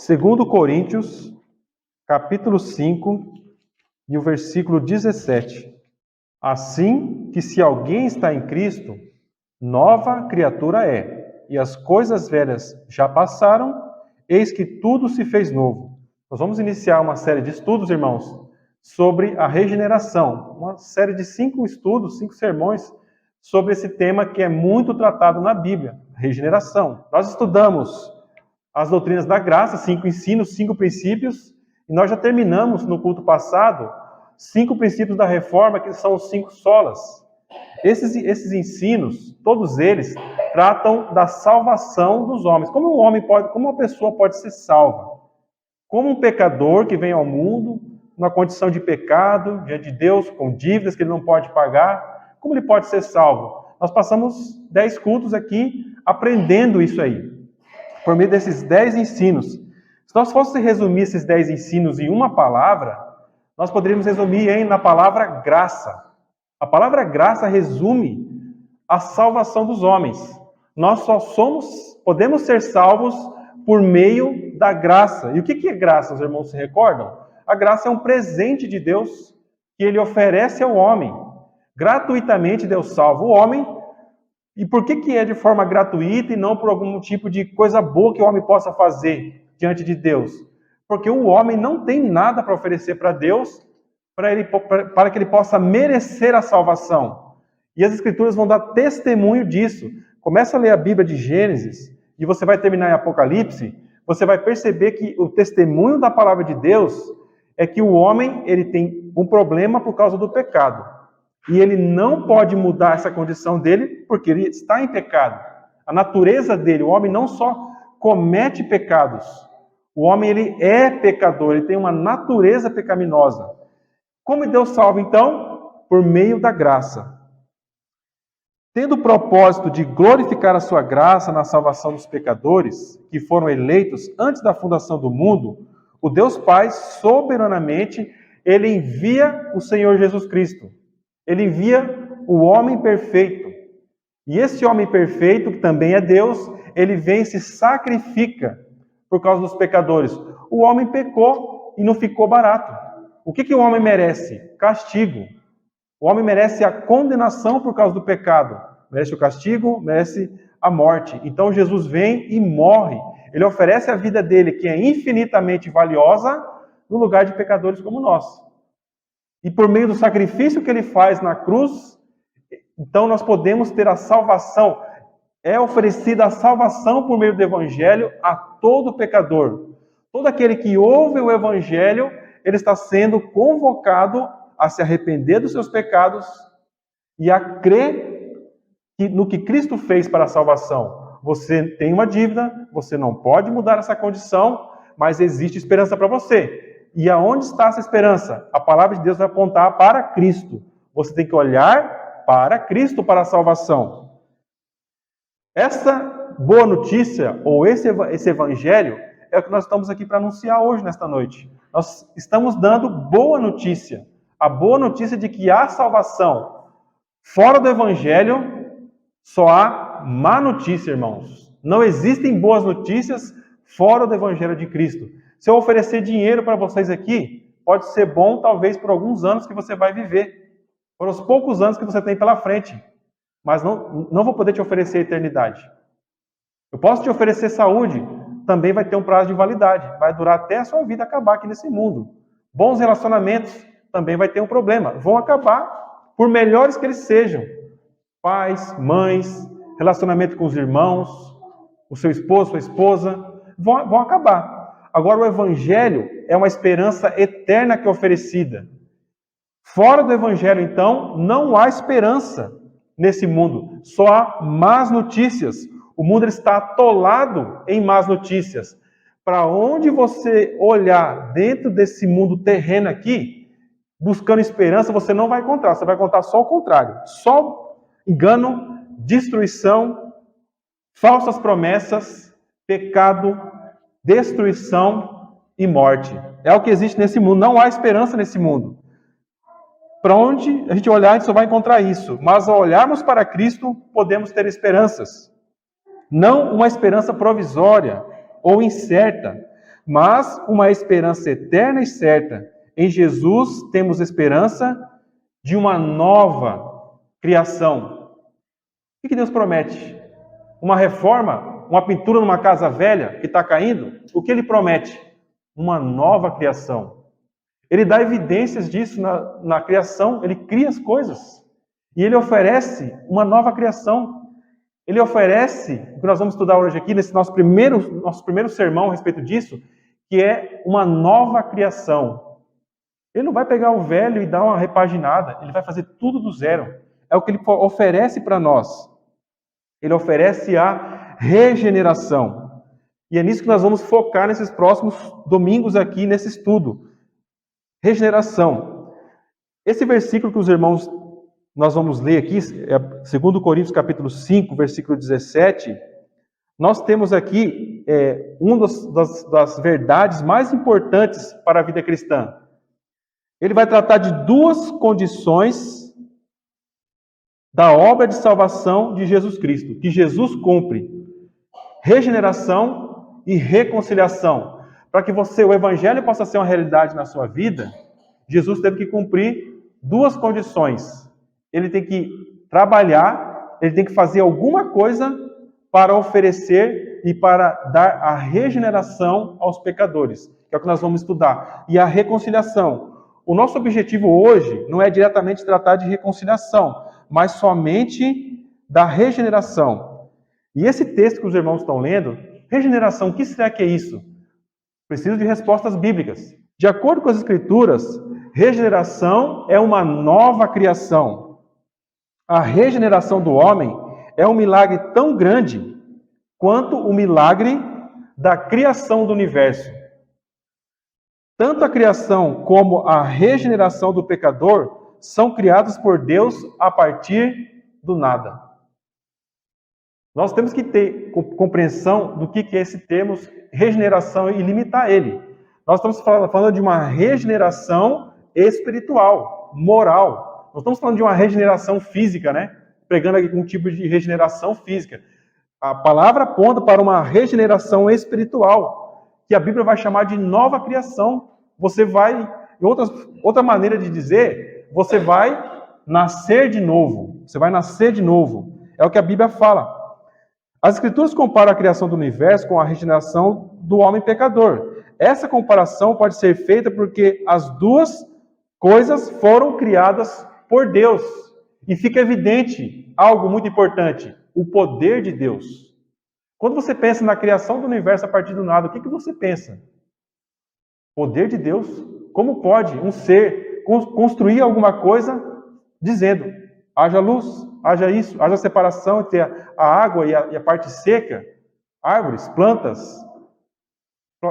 2 Coríntios, capítulo 5, e o versículo 17. Assim que se alguém está em Cristo, nova criatura é, e as coisas velhas já passaram, eis que tudo se fez novo. Nós vamos iniciar uma série de estudos, irmãos, sobre a regeneração. Uma série de 5 estudos, 5 sermões, sobre esse tema que é muito tratado na Bíblia, regeneração. Nós estudamos as doutrinas da graça, 5 ensinos, 5 princípios, e nós já terminamos no culto passado 5 princípios da reforma, que são os 5 solas. Esses ensinos, todos eles, tratam da salvação dos homens. Como uma pessoa pode ser salva? Como um pecador que vem ao mundo, numa condição de pecado, diante de Deus, com dívidas que ele não pode pagar, como ele pode ser salvo? Nós passamos 10 cultos aqui aprendendo isso aí, por meio desses 10 ensinos. Se nós fôssemos resumir esses 10 ensinos em uma palavra, nós poderíamos resumir na palavra graça. A palavra graça resume a salvação dos homens. Nós podemos ser salvos por meio da graça. E o que é graça, os irmãos se recordam? A graça é um presente de Deus que ele oferece ao homem. Gratuitamente Deus salva o homem. E por que é de forma gratuita e não por algum tipo de coisa boa que o homem possa fazer diante de Deus? Porque o homem não tem nada para oferecer para Deus para que ele possa merecer a salvação. E as Escrituras vão dar testemunho disso. Começa a ler a Bíblia de Gênesis e você vai terminar em Apocalipse, você vai perceber que o testemunho da palavra de Deus é que o homem ele tem um problema por causa do pecado. E ele não pode mudar essa condição dele porque ele está em pecado. A natureza dele, o homem não só comete pecados, o homem ele é pecador, ele tem uma natureza pecaminosa. Como Deus salva, então? Por meio da graça. Tendo o propósito de glorificar a sua graça na salvação dos pecadores, que foram eleitos antes da fundação do mundo, o Deus Pai, soberanamente, ele envia o Senhor Jesus Cristo. Ele envia o homem perfeito. E esse homem perfeito, que também é Deus, ele vem e se sacrifica por causa dos pecadores. O homem pecou e não ficou barato. O que o homem merece? Castigo. O homem merece a condenação por causa do pecado. Merece o castigo, merece a morte. Então Jesus vem e morre. Ele oferece a vida dele, que é infinitamente valiosa, no lugar de pecadores como nós. E por meio do sacrifício que ele faz na cruz, então nós podemos ter a salvação. É oferecida a salvação por meio do Evangelho a todo pecador. Todo aquele que ouve o Evangelho, ele está sendo convocado a se arrepender dos seus pecados e a crer no que Cristo fez para a salvação. Você tem uma dívida, você não pode mudar essa condição, mas existe esperança para você. E aonde está essa esperança? A palavra de Deus vai apontar para Cristo. Você tem que olhar para Cristo para a salvação. Essa boa notícia, ou esse evangelho, é o que nós estamos aqui para anunciar hoje, nesta noite. Nós estamos dando boa notícia. A boa notícia de que há salvação. Fora do evangelho, só há má notícia, irmãos. Não existem boas notícias fora do evangelho de Cristo. Se eu oferecer dinheiro para vocês aqui, pode ser bom, talvez, por alguns anos que você vai viver. Por os poucos anos que você tem pela frente. Mas não vou poder te oferecer a eternidade. Eu posso te oferecer saúde, também vai ter um prazo de validade. Vai durar até a sua vida acabar aqui nesse mundo. Bons relacionamentos, também vai ter um problema. Vão acabar, por melhores que eles sejam. Pais, mães, relacionamento com os irmãos, o seu esposo, sua esposa, vão acabar. Agora o Evangelho é uma esperança eterna que é oferecida. Fora do Evangelho, então, não há esperança nesse mundo. Só há más notícias. O mundo está atolado em más notícias. Para onde você olhar dentro desse mundo terreno aqui, buscando esperança, você não vai encontrar. Você vai encontrar só o contrário. Só engano, destruição, falsas promessas, pecado, destruição e morte. É o que existe nesse mundo. Não há esperança nesse mundo. Para onde a gente olhar, a gente só vai encontrar isso. Mas ao olharmos para Cristo, podemos ter esperanças. Não uma esperança provisória ou incerta, mas uma esperança eterna e certa. Em Jesus temos esperança de uma nova criação. O que Deus promete? Uma reforma? Uma pintura numa casa velha que está caindo? O que Ele promete? Uma nova criação. Ele dá evidências disso na criação, Ele cria as coisas. E Ele oferece uma nova criação. Ele oferece, o que nós vamos estudar hoje aqui, nesse nosso primeiro sermão a respeito disso, que é uma nova criação. Ele não vai pegar o velho e dar uma repaginada, ele vai fazer tudo do zero. É o que ele oferece para nós. Ele oferece a regeneração. E é nisso que nós vamos focar nesses próximos domingos aqui, nesse estudo. Regeneração. Esse versículo que os irmãos nós vamos ler aqui, 2 Coríntios capítulo 5, versículo 17, nós temos aqui uma das verdades mais importantes para a vida cristã. Ele vai tratar de duas condições da obra de salvação de Jesus Cristo, que Jesus cumpre: regeneração e reconciliação. Para que o evangelho possa ser uma realidade na sua vida, Jesus teve que cumprir duas condições. Ele tem que trabalhar, ele tem que fazer alguma coisa para oferecer e para dar a regeneração aos pecadores, que é o que nós vamos estudar. E a reconciliação. O nosso objetivo hoje não é diretamente tratar de reconciliação, mas somente da regeneração. E esse texto que os irmãos estão lendo, regeneração, o que será que é isso? Preciso de respostas bíblicas. De acordo com as Escrituras, regeneração é uma nova criação. A regeneração do homem é um milagre tão grande quanto o milagre da criação do universo. Tanto a criação como a regeneração do pecador são criados por Deus a partir do nada. Nós temos que ter compreensão do que é esse termo regeneração e limitar ele. Nós estamos falando de uma regeneração espiritual, moral. Nós estamos falando de uma regeneração física, né? Pregando aqui um tipo de regeneração física. A palavra aponta para uma regeneração espiritual, que a Bíblia vai chamar de nova criação. Você vai, outra maneira de dizer, você vai nascer de novo. Você vai nascer de novo. É o que a Bíblia fala. As Escrituras comparam a criação do universo com a regeneração do homem pecador. Essa comparação pode ser feita porque as duas coisas foram criadas por Deus. E fica evidente algo muito importante: o poder de Deus. Quando você pensa na criação do universo a partir do nada, o que você pensa? Poder de Deus? Como pode um ser construir alguma coisa dizendo: haja luz, haja isso, haja separação entre a água e a parte seca, árvores, plantas,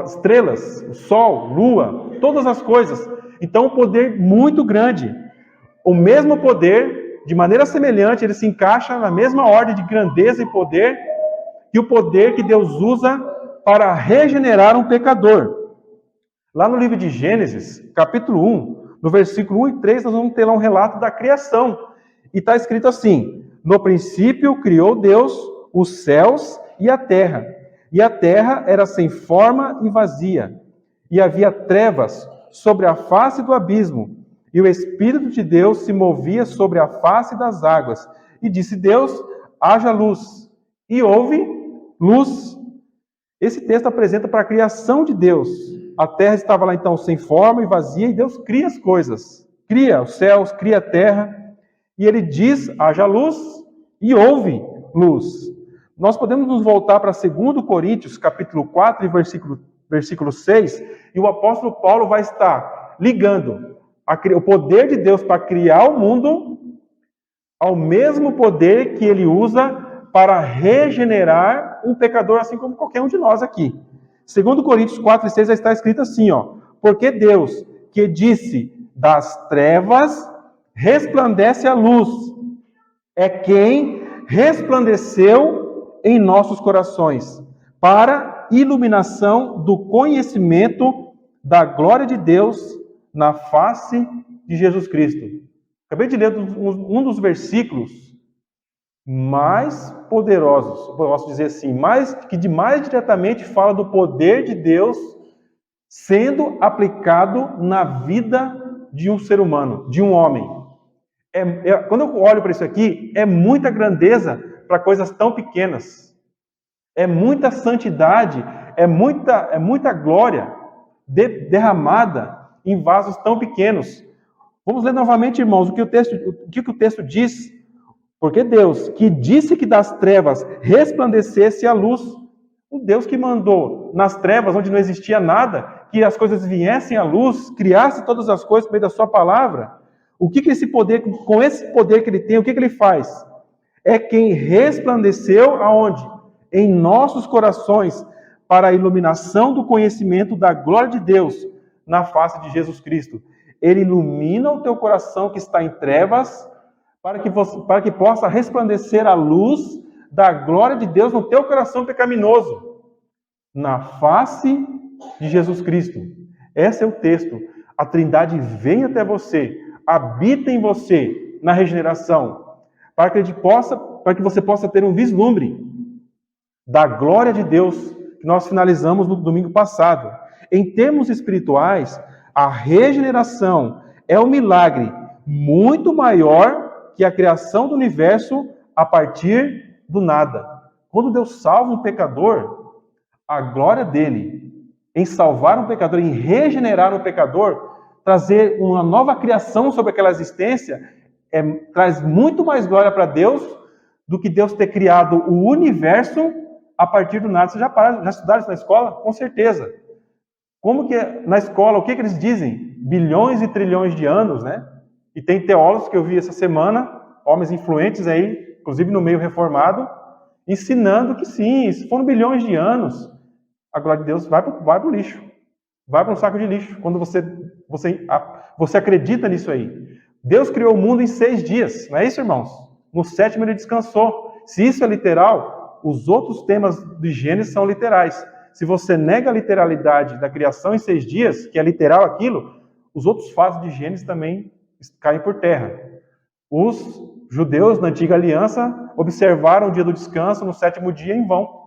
estrelas, o sol, lua, todas as coisas. Então, um poder muito grande. O mesmo poder, de maneira semelhante, ele se encaixa na mesma ordem de grandeza e poder que o poder que Deus usa para regenerar um pecador. Lá no livro de Gênesis, capítulo 1, no versículo 1 e 3, nós vamos ter lá um relato da criação. E está escrito assim: no princípio criou Deus os céus e a terra terra era sem forma e vazia, e havia trevas sobre a face do abismo, e o Espírito de Deus se movia sobre a face das águas. E disse Deus: haja luz. E houve luz. Esse texto apresenta para a criação de Deus. A terra estava lá então sem forma e vazia, e Deus cria as coisas. Cria os céus, cria a terra. E ele diz: haja luz, e houve luz. Nós podemos nos voltar para 2 Coríntios, capítulo 4, versículo 6, e o apóstolo Paulo vai estar ligando o poder de Deus para criar o mundo ao mesmo poder que ele usa para regenerar um pecador, assim como qualquer um de nós aqui. 2 Coríntios 4 e 6 já está escrito assim, porque Deus, que disse: das trevas resplandece a luz, é quem resplandeceu em nossos corações, para iluminação do conhecimento da glória de Deus na face de Jesus Cristo. Acabei de ler um dos versículos mais poderosos, posso dizer assim, que mais diretamente fala do poder de Deus sendo aplicado na vida de um ser humano, de um homem. Quando eu olho para isso aqui, é muita grandeza para coisas tão pequenas. É muita santidade, é muita glória derramada em vasos tão pequenos. Vamos ler novamente, irmãos, o que o texto diz. Porque Deus, que disse que das trevas resplandecesse a luz, o Deus que mandou nas trevas, onde não existia nada, que as coisas viessem à luz, criasse todas as coisas por meio da sua palavra, com esse poder que ele tem, o que ele faz? É quem resplandeceu aonde? Em nossos corações, para a iluminação do conhecimento da glória de Deus na face de Jesus Cristo. Ele ilumina o teu coração que está em trevas, para que possa resplandecer a luz da glória de Deus no teu coração pecaminoso, na face de Jesus Cristo. Esse é o texto. A Trindade vem até você, habita em você na regeneração, para que você possa ter um vislumbre da glória de Deus que nós finalizamos no domingo passado. Em termos espirituais, a regeneração é um milagre muito maior que a criação do universo a partir do nada. Quando Deus salva um pecador, a glória dele em salvar um pecador, em regenerar um pecador, trazer uma nova criação sobre aquela existência, traz muito mais glória para Deus do que Deus ter criado o universo a partir do nada. Vocês já estudaram isso na escola? Com certeza. Como que na escola, o que eles dizem? Bilhões e trilhões de anos, né? E tem teólogos que eu vi essa semana, homens influentes aí, inclusive no meio reformado, ensinando que sim, se foram bilhões de anos, a glória de Deus vai para o lixo. Vai para um saco de lixo. Quando você acredita nisso aí. Deus criou o mundo em 6 dias, não é isso, irmãos? No 7º ele descansou. Se isso é literal, os outros temas de Gênesis são literais. Se você nega a literalidade da criação em 6 dias, que é literal aquilo, os outros fatos de Gênesis também caem por terra. Os judeus, na antiga aliança, observaram o dia do descanso no 7º dia em vão.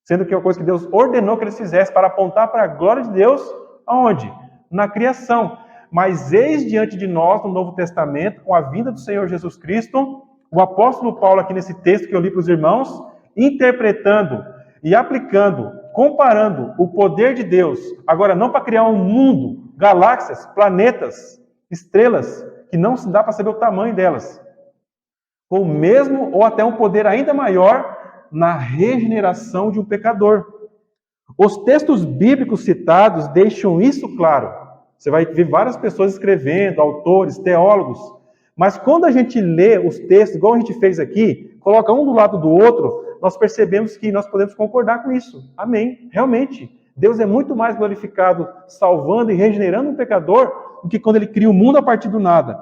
Sendo que é uma coisa que Deus ordenou que eles fizessem para apontar para a glória de Deus, aonde? Na criação. Mas eis diante de nós, no Novo Testamento, com a vinda do Senhor Jesus Cristo, o apóstolo Paulo, aqui nesse texto que eu li para os irmãos, interpretando e aplicando, comparando o poder de Deus, agora não para criar um mundo, galáxias, planetas, estrelas, que não se dá para saber o tamanho delas, com o mesmo ou até um poder ainda maior na regeneração de um pecador. Os textos bíblicos citados deixam isso claro. Você vai ver várias pessoas escrevendo, autores, teólogos, mas quando a gente lê os textos, igual a gente fez aqui, coloca um do lado do outro, nós percebemos que nós podemos concordar com isso. Amém. Realmente, Deus é muito mais glorificado salvando e regenerando um pecador do que quando ele cria o mundo a partir do nada.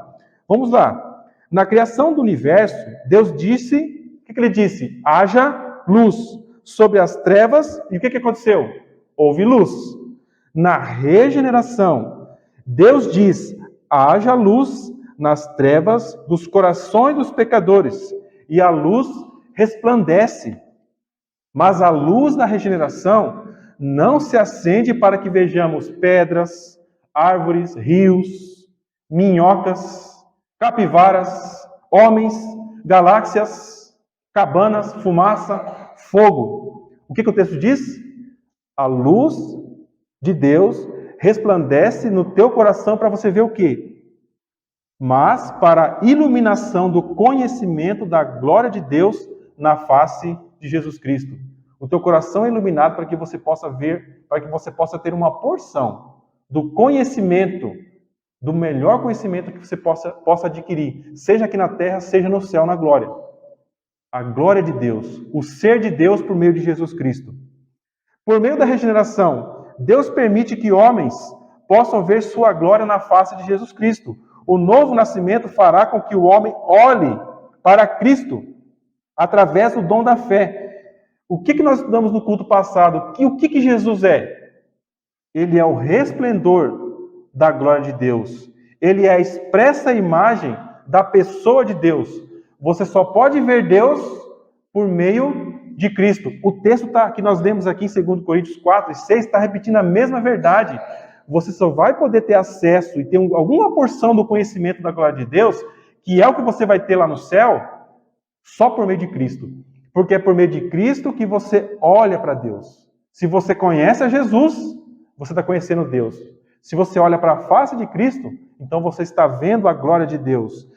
Vamos lá. Na criação do universo, Deus disse, o que ele disse? Haja luz sobre as trevas, e o que aconteceu? Houve luz. Na regeneração, Deus diz, haja luz nas trevas dos corações dos pecadores, e a luz resplandece. Mas a luz da regeneração não se acende para que vejamos pedras, árvores, rios, minhocas, capivaras, homens, galáxias, cabanas, fumaça, fogo. O que o texto diz? A luz de Deus resplandece no teu coração para você ver o quê? Mas para a iluminação do conhecimento da glória de Deus na face de Jesus Cristo. O teu coração é iluminado para que você possa ver, para que você possa ter uma porção do conhecimento, do melhor conhecimento que você possa adquirir, seja aqui na terra, seja no céu, na glória. A glória de Deus, o ser de Deus por meio de Jesus Cristo. Por meio da regeneração, Deus permite que homens possam ver sua glória na face de Jesus Cristo. O novo nascimento fará com que o homem olhe para Cristo através do dom da fé. O que nós estudamos no culto passado? O que Jesus é? Ele é o resplendor da glória de Deus. Ele é a expressa imagem da pessoa de Deus. Você só pode ver Deus por meio de Cristo. O texto que nós lemos aqui em 2 Coríntios 4 e 6 está repetindo a mesma verdade. Você só vai poder ter acesso e ter alguma porção do conhecimento da glória de Deus, que é o que você vai ter lá no céu, só por meio de Cristo. Porque é por meio de Cristo que você olha para Deus. Se você conhece a Jesus, você está conhecendo Deus. Se você olha para a face de Cristo, então você está vendo a glória de Deus.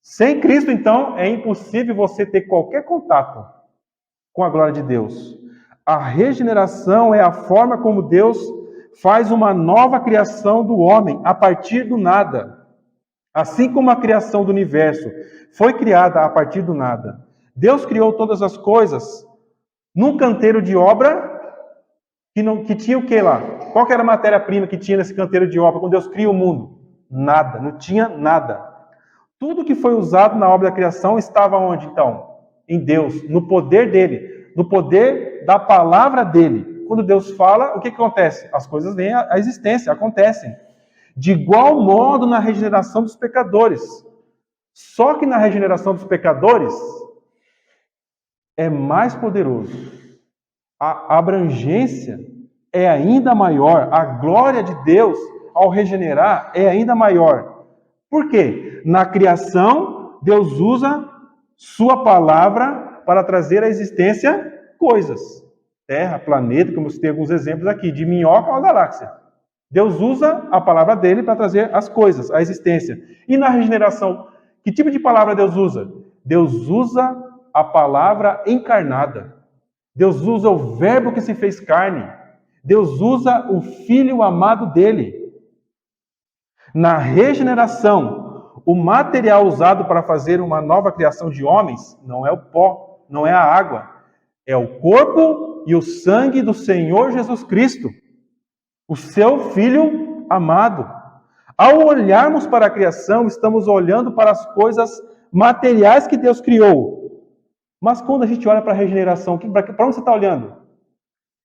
Sem Cristo, então, é impossível você ter qualquer contato com a glória de Deus. A regeneração é a forma como Deus faz uma nova criação do homem a partir do nada. Assim como a criação do universo foi criada a partir do nada. Deus criou todas as coisas num canteiro de obra que tinha o que lá? Qual que era a matéria-prima que tinha nesse canteiro de obra quando Deus cria o mundo? Nada, não tinha nada. Tudo que foi usado na obra da criação estava onde, então? Em Deus, no poder dele, no poder da palavra dele. Quando Deus fala, o que acontece? As coisas vêm à existência, acontecem. De igual modo na regeneração dos pecadores. Só que na regeneração dos pecadores é mais poderoso. A abrangência é ainda maior. A glória de Deus ao regenerar é ainda maior. Por quê? Na criação, Deus usa sua palavra para trazer à existência coisas. Terra, planeta, como eu citei alguns exemplos aqui, de minhoca a galáxia. Deus usa a palavra dele para trazer as coisas à existência. E na regeneração, que tipo de palavra Deus usa? Deus usa a palavra encarnada. Deus usa o verbo que se fez carne. Deus usa o Filho amado dele. Na regeneração, o material usado para fazer uma nova criação de homens não é o pó, não é a água, é o corpo e o sangue do Senhor Jesus Cristo, o seu Filho amado. Ao olharmos para a criação, estamos olhando para as coisas materiais que Deus criou. Mas quando a gente olha para a regeneração, para onde você está olhando?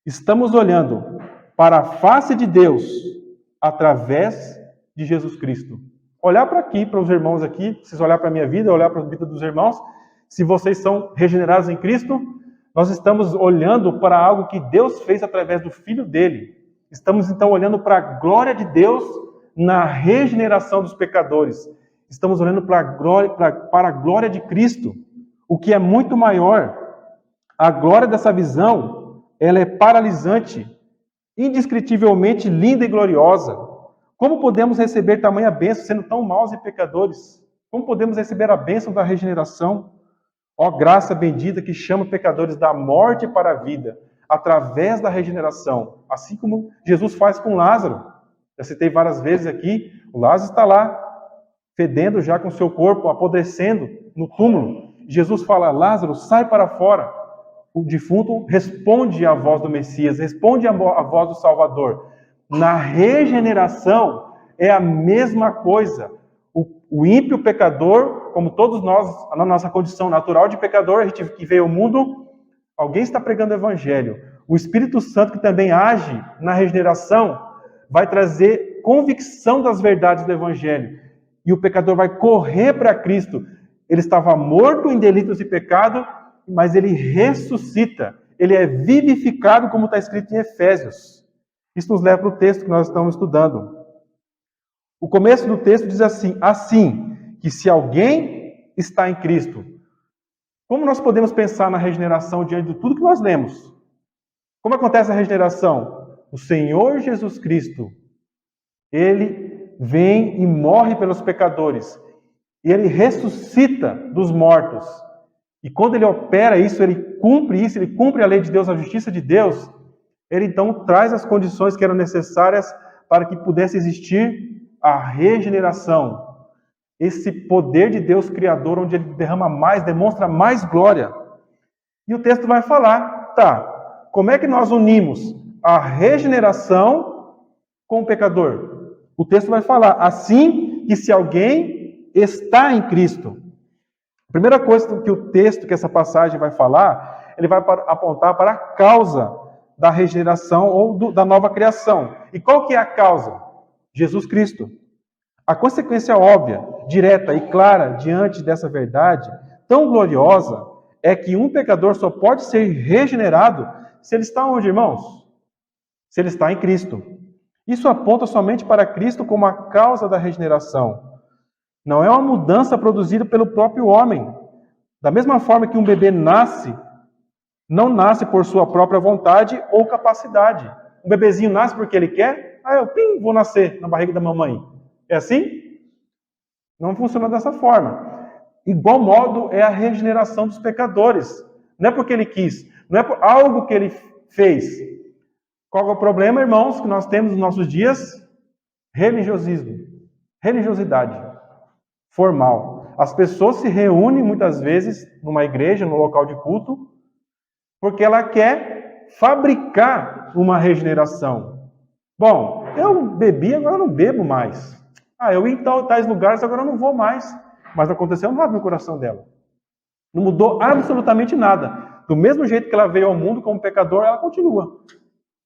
Estamos olhando para a face de Deus através de Jesus Cristo. Olhar para aqui, para os irmãos aqui, vocês olhar para a minha vida, olhar para a vida dos irmãos, se vocês são regenerados em Cristo, nós estamos olhando para algo que Deus fez através do Filho dele. Estamos então olhando para a glória de Deus na regeneração dos pecadores. Estamos olhando para a glória de Cristo, o que é muito maior. A glória dessa visão, ela é paralisante, indescritivelmente linda e gloriosa. Como podemos receber tamanha bênção sendo tão maus e pecadores? Como podemos receber a bênção da regeneração? Ó graça bendita que chama pecadores da morte para a vida, através da regeneração. Assim como Jesus faz com Lázaro. Já citei várias vezes aqui, o Lázaro está lá, fedendo já com seu corpo, apodrecendo no túmulo. Jesus fala, Lázaro, sai para fora. O defunto responde à voz do Messias, responde à voz do Salvador. Na regeneração é a mesma coisa. O ímpio pecador, como todos nós, na nossa condição natural de pecador, a gente que veio ao mundo, alguém está pregando o Evangelho. O Espírito Santo, que também age na regeneração, vai trazer convicção das verdades do Evangelho. E o pecador vai correr para Cristo. Ele estava morto em delitos e pecado, mas ele ressuscita. Ele é vivificado, como está escrito em Efésios. Isso nos leva para o texto que nós estamos estudando. O começo do texto diz assim, que se alguém está em Cristo, como nós podemos pensar na regeneração diante de tudo que nós lemos? Como acontece a regeneração? O Senhor Jesus Cristo, Ele vem e morre pelos pecadores. E Ele ressuscita dos mortos. E quando Ele opera isso, Ele cumpre a lei de Deus, a justiça de Deus, Ele então traz as condições que eram necessárias para que pudesse existir a regeneração. Esse poder de Deus Criador, onde Ele demonstra mais glória. E o texto vai falar, como é que nós unimos a regeneração com o pecador? O texto vai falar, assim que se alguém está em Cristo. A primeira coisa que essa passagem vai falar, ele vai apontar para a causa da regeneração ou da nova criação. E qual que é a causa? Jesus Cristo. A consequência óbvia, direta e clara diante dessa verdade tão gloriosa é que um pecador só pode ser regenerado se ele está onde, irmãos? Se ele está em Cristo. Isso aponta somente para Cristo como a causa da regeneração. Não é uma mudança produzida pelo próprio homem. Da mesma forma que um bebê nasce, não nasce por sua própria vontade ou capacidade. Um bebezinho nasce porque ele quer, eu vou nascer na barriga da mamãe. É assim? Não funciona dessa forma. Igual modo é a regeneração dos pecadores. Não é porque ele quis, não é por algo que ele fez. Qual é o problema, irmãos, que nós temos nos nossos dias? Religiosismo, religiosidade formal. As pessoas se reúnem muitas vezes numa igreja, no local de culto, porque ela quer fabricar uma regeneração. Bom, eu bebi, agora eu não bebo mais. Eu ia em tais lugares, agora eu não vou mais. Mas não aconteceu nada no coração dela. Não mudou absolutamente nada. Do mesmo jeito que ela veio ao mundo como pecador, ela continua.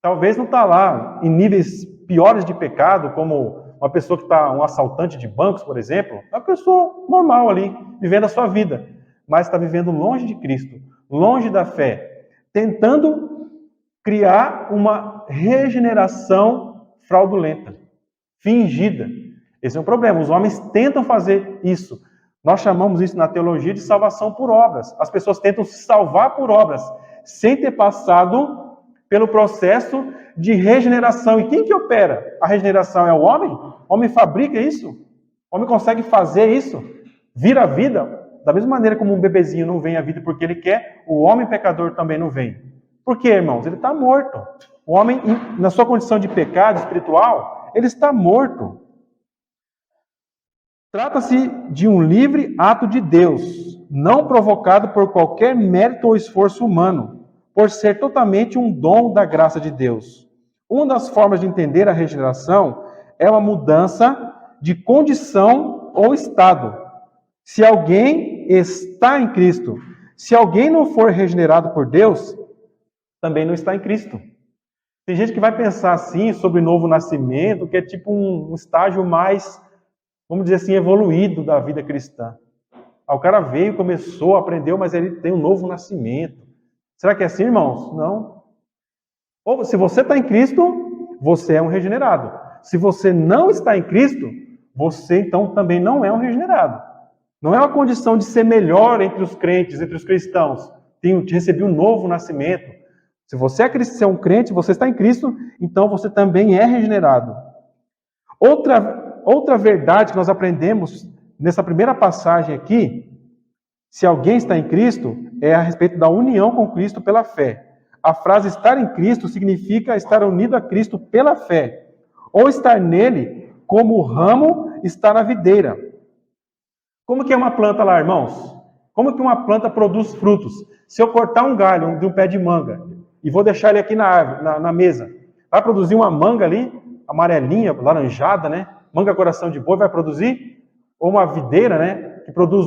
Talvez não está lá em níveis piores de pecado, como uma pessoa que está, um assaltante de bancos, por exemplo. É uma pessoa normal ali, vivendo a sua vida. Mas está vivendo longe de Cristo, longe da fé, tentando criar uma regeneração fraudulenta, fingida. Esse é um problema. Os homens tentam fazer isso. Nós chamamos isso na teologia de salvação por obras. As pessoas tentam se salvar por obras, sem ter passado pelo processo de regeneração. E quem que opera a regeneração? É o homem? O homem fabrica isso? O homem consegue fazer isso? Vir a vida? Da mesma maneira como um bebezinho não vem à vida porque ele quer, o homem pecador também não vem. Por quê, irmãos? Ele está morto. O homem, na sua condição de pecado espiritual, ele está morto. Trata-se de um livre ato de Deus, não provocado por qualquer mérito ou esforço humano, por ser totalmente um dom da graça de Deus. Uma das formas de entender a regeneração é uma mudança de condição ou estado. Se alguém está em Cristo, se alguém não for regenerado por Deus, também não está em Cristo. Tem gente que vai pensar assim sobre o novo nascimento, que é tipo um estágio mais, vamos dizer assim, evoluído da vida cristã. O cara veio, começou, aprendeu, mas ele tem um novo nascimento. Será que é assim, irmãos? Não. Ou se você está em Cristo, você é um regenerado. Se você não está em Cristo, você então também não é um regenerado. Não é uma condição de ser melhor entre os crentes, entre os cristãos. Recebi um novo nascimento. Se você é um crente, você está em Cristo, então você também é regenerado. Outra verdade que nós aprendemos nessa primeira passagem aqui, se alguém está em Cristo, é a respeito da união com Cristo pela fé. A frase estar em Cristo significa estar unido a Cristo pela fé, ou estar nele como o ramo está na videira. Como que é uma planta lá, irmãos? Como que uma planta produz frutos? Se eu cortar um galho de um pé de manga e vou deixar ele aqui na árvore, na mesa, vai produzir uma manga ali, amarelinha, laranjada, né? Manga coração de boi vai produzir? Ou uma videira, né? Que produz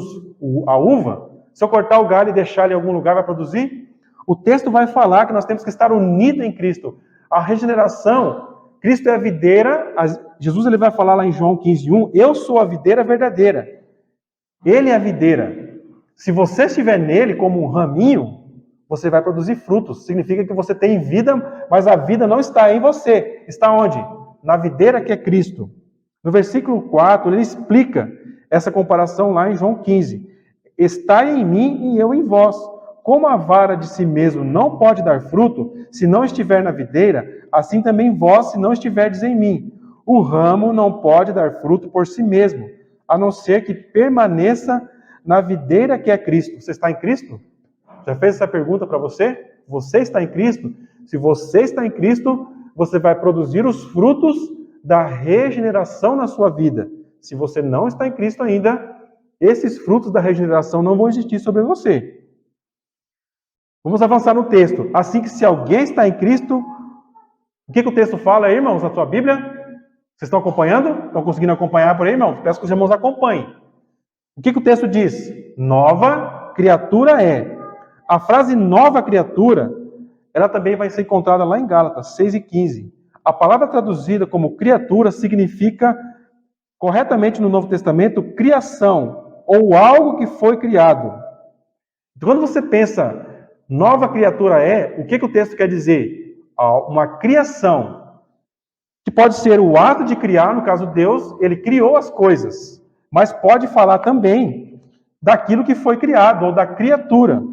a uva? Se eu cortar o galho e deixar ele em algum lugar, vai produzir? O texto vai falar que nós temos que estar unidos em Cristo. A regeneração, Cristo é a videira. Jesus ele vai falar lá em João 15:1, eu sou a videira verdadeira. Ele é a videira. Se você estiver nele como um raminho, você vai produzir frutos. Significa que você tem vida, mas a vida não está em você. Está onde? Na videira que é Cristo. No versículo 4, ele explica essa comparação lá em João 15. Estai em mim e eu em vós. Como a vara de si mesmo não pode dar fruto, se não estiver na videira, assim também vós, se não estiverdes em mim. O ramo não pode dar fruto por si mesmo, a não ser que permaneça na videira que é Cristo. Você está em Cristo? Já fez essa pergunta para você? Você está em Cristo? Se você está em Cristo, você vai produzir os frutos da regeneração na sua vida. Se você não está em Cristo ainda, esses frutos da regeneração não vão existir sobre você. Vamos avançar no texto. Assim que se alguém está em Cristo, o que o texto fala aí, irmãos, na sua Bíblia? Vocês estão acompanhando? Estão conseguindo acompanhar por aí, irmãos? Peço que os irmãos acompanhem. O que o texto diz? Nova criatura é. A frase nova criatura, ela também vai ser encontrada lá em Gálatas 6:15. A palavra traduzida como criatura significa, corretamente no Novo Testamento, criação, ou algo que foi criado. Quando você pensa, nova criatura o que o texto quer dizer? Uma criação, que pode ser o ato de criar, no caso Deus, ele criou as coisas, mas pode falar também daquilo que foi criado, ou da criatura.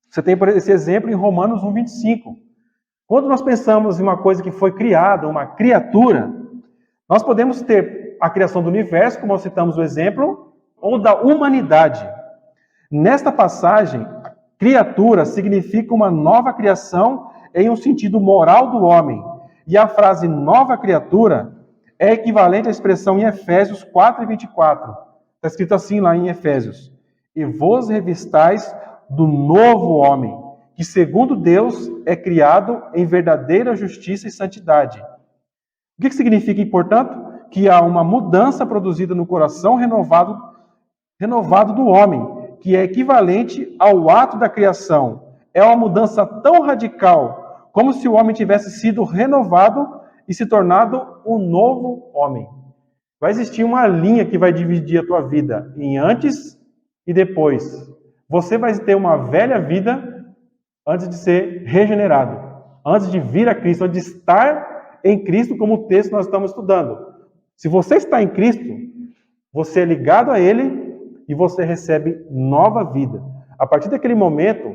Você tem esse exemplo em Romanos 1:25. Quando nós pensamos em uma coisa que foi criada, uma criatura, nós podemos ter a criação do universo, como nós citamos o exemplo, ou da humanidade. Nesta passagem, criatura significa uma nova criação em um sentido moral do homem. E a frase nova criatura é equivalente à expressão em Efésios 4:24. Está escrito assim lá em Efésios: e vos revistais do novo homem, que segundo Deus é criado em verdadeira justiça e santidade. O que significa, portanto? Que há uma mudança produzida no coração renovado do homem, que é equivalente ao ato da criação. É uma mudança tão radical, como se o homem tivesse sido renovado e se tornado um novo homem. Vai existir uma linha que vai dividir a tua vida em antes e depois. Você vai ter uma velha vida antes de ser regenerado, antes de vir a Cristo, antes de estar em Cristo, como o texto nós estamos estudando. Se você está em Cristo, você é ligado a Ele e você recebe nova vida. A partir daquele momento,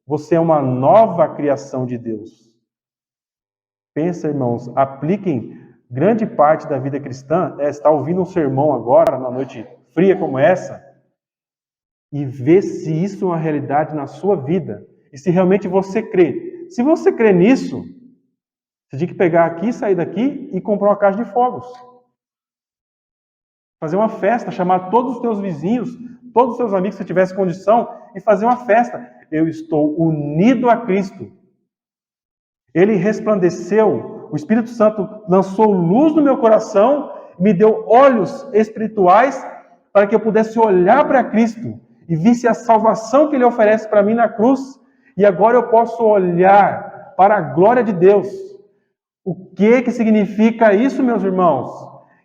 você é uma nova criação de Deus. Pensa, irmãos, apliquem grande parte da vida cristã, estar ouvindo um sermão agora, numa noite fria como essa, e ver se isso é uma realidade na sua vida. E se realmente você crê. Se você crê nisso, você tem que pegar aqui, sair daqui e comprar uma caixa de fogos. Fazer uma festa, chamar todos os teus vizinhos, todos os teus amigos, se tivesse condição, e fazer uma festa. Eu estou unido a Cristo. Ele resplandeceu, o Espírito Santo lançou luz no meu coração, me deu olhos espirituais para que eu pudesse olhar para Cristo e visse a salvação que Ele oferece para mim na cruz. E agora eu posso olhar para a glória de Deus. O que significa isso, meus irmãos?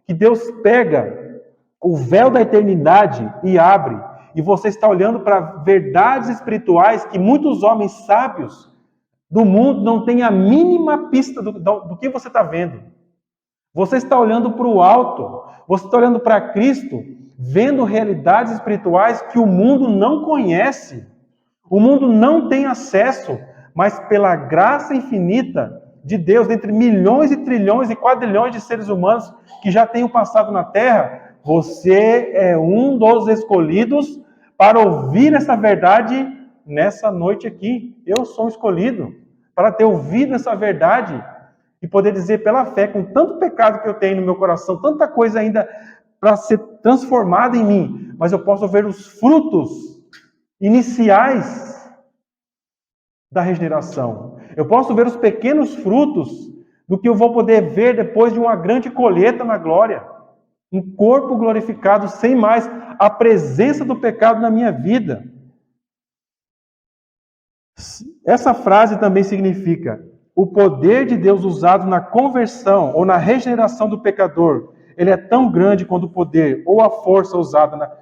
Que Deus pega o véu da eternidade e abre. E você está olhando para verdades espirituais que muitos homens sábios do mundo não têm a mínima pista do que você está vendo. Você está olhando para o alto. Você está olhando para Cristo, vendo realidades espirituais que o mundo não conhece. O mundo não tem acesso, mas pela graça infinita de Deus, entre milhões e trilhões e quadrilhões de seres humanos que já tenham passado na Terra, você é um dos escolhidos para ouvir essa verdade nessa noite aqui. Eu sou escolhido para ter ouvido essa verdade e poder dizer pela fé, com tanto pecado que eu tenho no meu coração, tanta coisa ainda para ser transformada em mim, mas eu posso ver os frutos iniciais da regeneração. Eu posso ver os pequenos frutos do que eu vou poder ver depois de uma grande colheita na glória. Um corpo glorificado, sem mais a presença do pecado na minha vida. Essa frase também significa o poder de Deus usado na conversão ou na regeneração do pecador. Ele é tão grande quanto o poder ou a força usada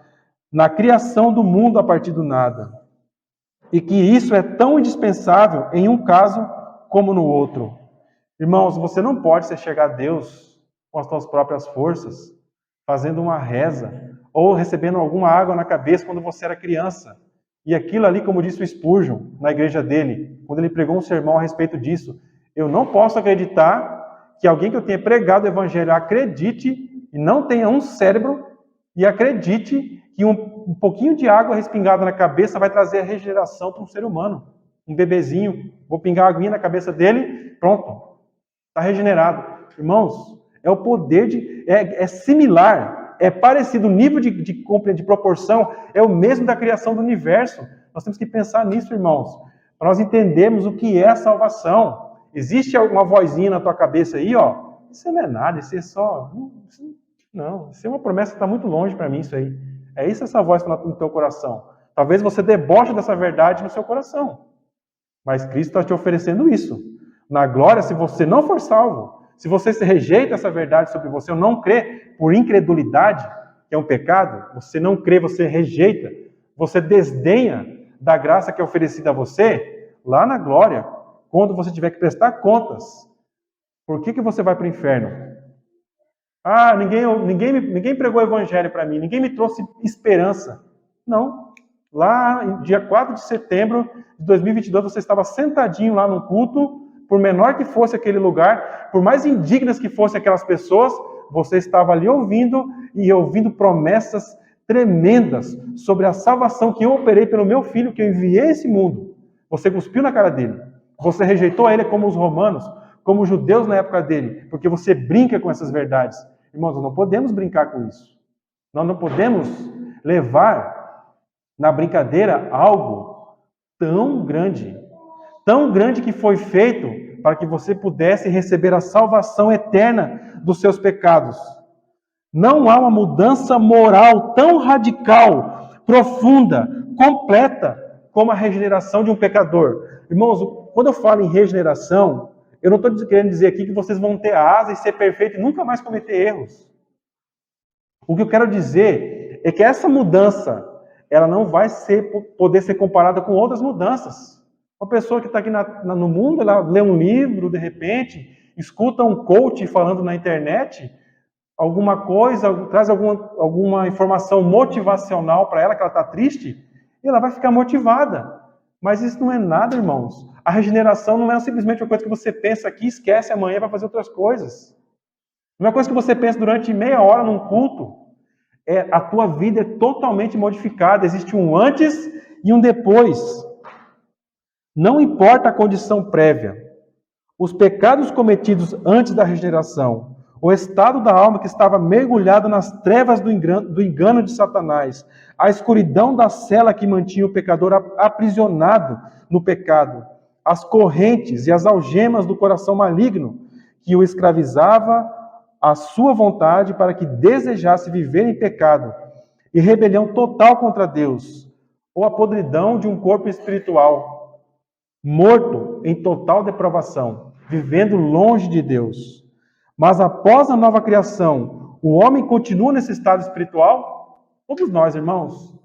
na criação do mundo a partir do nada. E que isso é tão indispensável em um caso como no outro. Irmãos, você não pode se chegar a Deus com as suas próprias forças, fazendo uma reza, ou recebendo alguma água na cabeça quando você era criança. E aquilo ali, como disse o Spurgeon, na igreja dele, quando ele pregou um sermão a respeito disso, eu não posso acreditar que alguém que eu tenha pregado o evangelho acredite e não tenha um cérebro e acredite que um pouquinho de água respingada na cabeça vai trazer a regeneração para um ser humano. Um bebezinho, vou pingar uma aguinha na cabeça dele, pronto, está regenerado. Irmãos, é o poder é similar, é parecido, o nível de proporção é o mesmo da criação do universo. Nós temos que pensar nisso, irmãos, para nós entendermos o que é a salvação. Existe alguma vozinha na tua cabeça aí, ó, isso não é nada, isso é só... Não, isso é uma promessa que está muito longe para mim, isso aí. É isso essa voz no teu coração. Talvez você deboche dessa verdade no seu coração. Mas Cristo está te oferecendo isso. Na glória, se você não for salvo, se você rejeita essa verdade sobre você, ou não crê por incredulidade, que é um pecado, você não crê, você rejeita, você desdenha da graça que é oferecida a você, lá na glória, quando você tiver que prestar contas. Por que você vai para o inferno? Ah, ninguém pregou o evangelho para mim, ninguém me trouxe esperança. Não. Lá, no dia 4 de setembro de 2022, você estava sentadinho lá no culto, por menor que fosse aquele lugar, por mais indignas que fossem aquelas pessoas, você estava ali ouvindo promessas tremendas sobre a salvação que eu operei pelo meu filho, que eu enviei a esse mundo. Você cuspiu na cara dele. Você rejeitou ele como os romanos, como os judeus na época dele, porque você brinca com essas verdades. Irmãos, nós não podemos brincar com isso. Nós não podemos levar na brincadeira algo tão grande que foi feito para que você pudesse receber a salvação eterna dos seus pecados. Não há uma mudança moral tão radical, profunda, completa, como a regeneração de um pecador. Irmãos, quando eu falo em regeneração, eu não estou querendo dizer aqui que vocês vão ter asa e ser perfeito e nunca mais cometer erros. O que eu quero dizer é que essa mudança, ela não vai poder ser comparada com outras mudanças. Uma pessoa que está aqui no mundo, ela lê um livro, de repente, escuta um coach falando na internet alguma coisa, traz alguma informação motivacional para ela, que ela está triste, e ela vai ficar motivada. Mas isso não é nada, irmãos. A regeneração não é simplesmente uma coisa que você pensa aqui, esquece amanhã para fazer outras coisas. Não é uma coisa que você pensa durante meia hora num culto. A tua vida é totalmente modificada. Existe um antes e um depois. Não importa a condição prévia. Os pecados cometidos antes da regeneração, o estado da alma que estava mergulhado nas trevas do engano de Satanás, a escuridão da cela que mantinha o pecador aprisionado no pecado, as correntes e as algemas do coração maligno que o escravizava à sua vontade para que desejasse viver em pecado e rebelião total contra Deus, ou a podridão de um corpo espiritual, morto em total depravação, vivendo longe de Deus. Mas após a nova criação, o homem continua nesse estado espiritual? Todos nós, irmãos.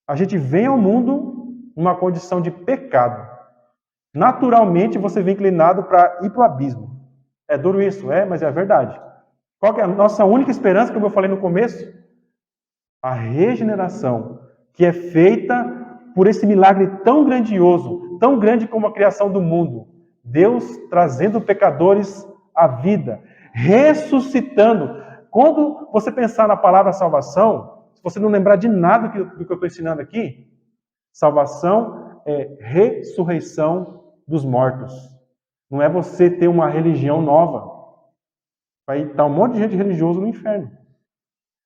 A gente vem ao mundo numa condição de pecado. Naturalmente, você vem inclinado para ir para o abismo. É duro isso, mas é a verdade. Qual que é a nossa única esperança, como eu falei no começo? A regeneração, que é feita por esse milagre tão grandioso, tão grande como a criação do mundo. Deus trazendo pecadores à vida, ressuscitando. Quando você pensar na palavra salvação, se você não lembrar de nada do que eu estou ensinando aqui, salvação é ressurreição dos mortos. Não é você ter uma religião nova. Vai estar um monte de gente religioso no inferno.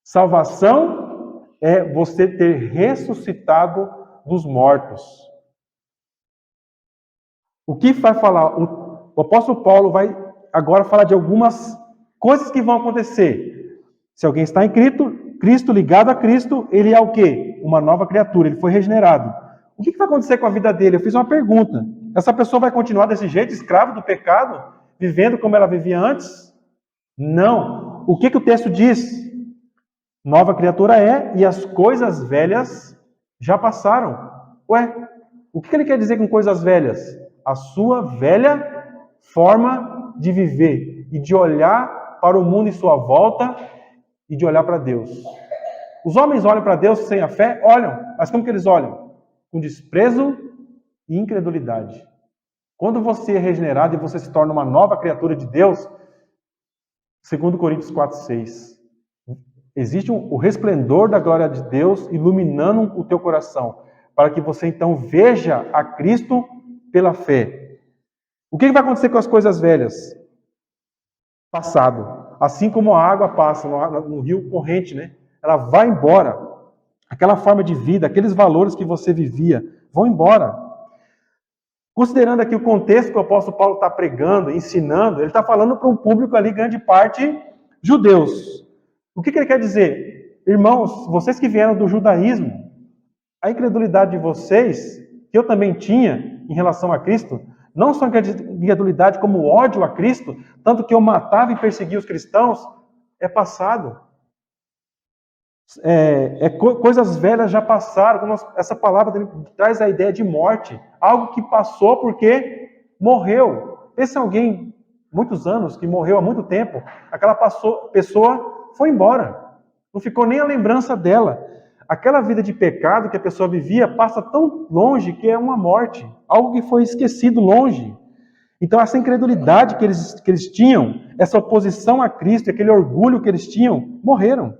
Salvação é você ter ressuscitado dos mortos. O que vai falar? O apóstolo Paulo vai agora falar de algumas coisas que vão acontecer. Se alguém está em Cristo, ligado a Cristo, ele é o quê? Uma nova criatura, ele foi regenerado. O que vai acontecer com a vida dele? Eu fiz uma pergunta. Essa pessoa vai continuar desse jeito, escravo do pecado, vivendo como ela vivia antes? Não. O que o texto diz? Nova criatura é, e as coisas velhas já passaram. O que ele quer dizer com coisas velhas? A sua velha forma de viver e de olhar para o mundo em sua volta e de olhar para Deus. Os homens olham para Deus sem a fé? Olham. Mas como que eles olham? Com desprezo e incredulidade. Quando você é regenerado e você se torna uma nova criatura de Deus, 2 Coríntios 4:6, existe o resplendor da glória de Deus iluminando o teu coração, para que você então veja a Cristo pela fé. O que vai acontecer com as coisas velhas? Passado. Assim como a água passa no rio corrente, ela vai embora. Aquela forma de vida, aqueles valores que você vivia, vão embora. Considerando aqui o contexto que o apóstolo Paulo está pregando, ensinando, ele está falando para um público ali, grande parte, judeus. O que ele quer dizer? Irmãos, vocês que vieram do judaísmo, a incredulidade de vocês, que eu também tinha em relação a Cristo, não só incredulidade como ódio a Cristo, tanto que eu matava e perseguia os cristãos, é passado. Coisas velhas já passaram. Essa palavra traz a ideia de morte. Algo que passou porque morreu. Pensa em alguém, muitos anos, que morreu há muito tempo. Aquela pessoa foi embora. Não ficou nem a lembrança dela. Aquela vida de pecado que a pessoa vivia passa tão longe que é uma morte. Algo que foi esquecido longe. Então essa incredulidade que eles tinham, essa oposição a Cristo, aquele orgulho que eles tinham, morreram.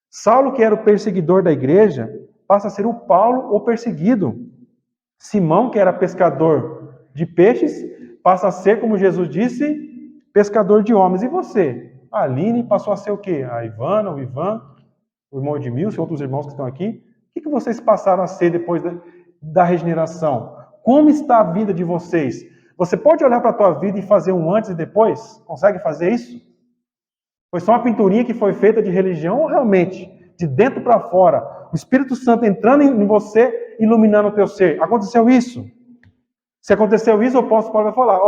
Saulo, que era o perseguidor da igreja, passa a ser o Paulo, o perseguido. Simão, que era pescador de peixes, passa a ser, como Jesus disse, pescador de homens. E você? A Aline passou a ser o quê? A Ivana, o Ivan, o irmão Edmilson, outros irmãos que estão aqui. O que vocês passaram a ser depois da regeneração? Como está a vida de vocês? Você pode olhar para a tua vida e fazer um antes e depois? Consegue fazer isso? Foi só uma pinturinha que foi feita de religião ou realmente, de dentro para fora, o Espírito Santo entrando em você, iluminando o teu ser? Aconteceu isso? Se aconteceu isso, o apóstolo Paulo vai falar,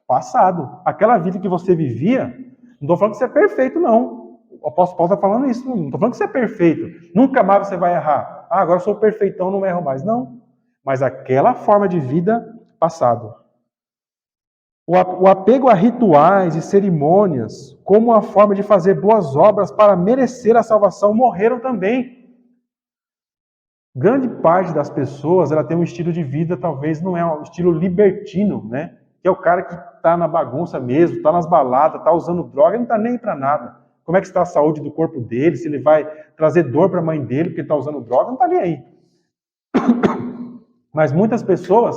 passado, aquela vida que você vivia, não estou falando que você é perfeito, não. O apóstolo Paulo está falando isso, não estou falando que você é perfeito, nunca mais você vai errar. Agora eu sou perfeitão, não erro mais. Não. Mas aquela forma de vida, passado. O apego a rituais e cerimônias, como uma forma de fazer boas obras para merecer a salvação, morreram também. Grande parte das pessoas, ela tem um estilo de vida, talvez não é um estilo libertino, né? Que é o cara que está na bagunça mesmo, está nas baladas, está usando droga, não está nem para nada. Como é que está a saúde do corpo dele, se ele vai trazer dor para a mãe dele porque está usando droga, não está nem aí. Mas muitas pessoas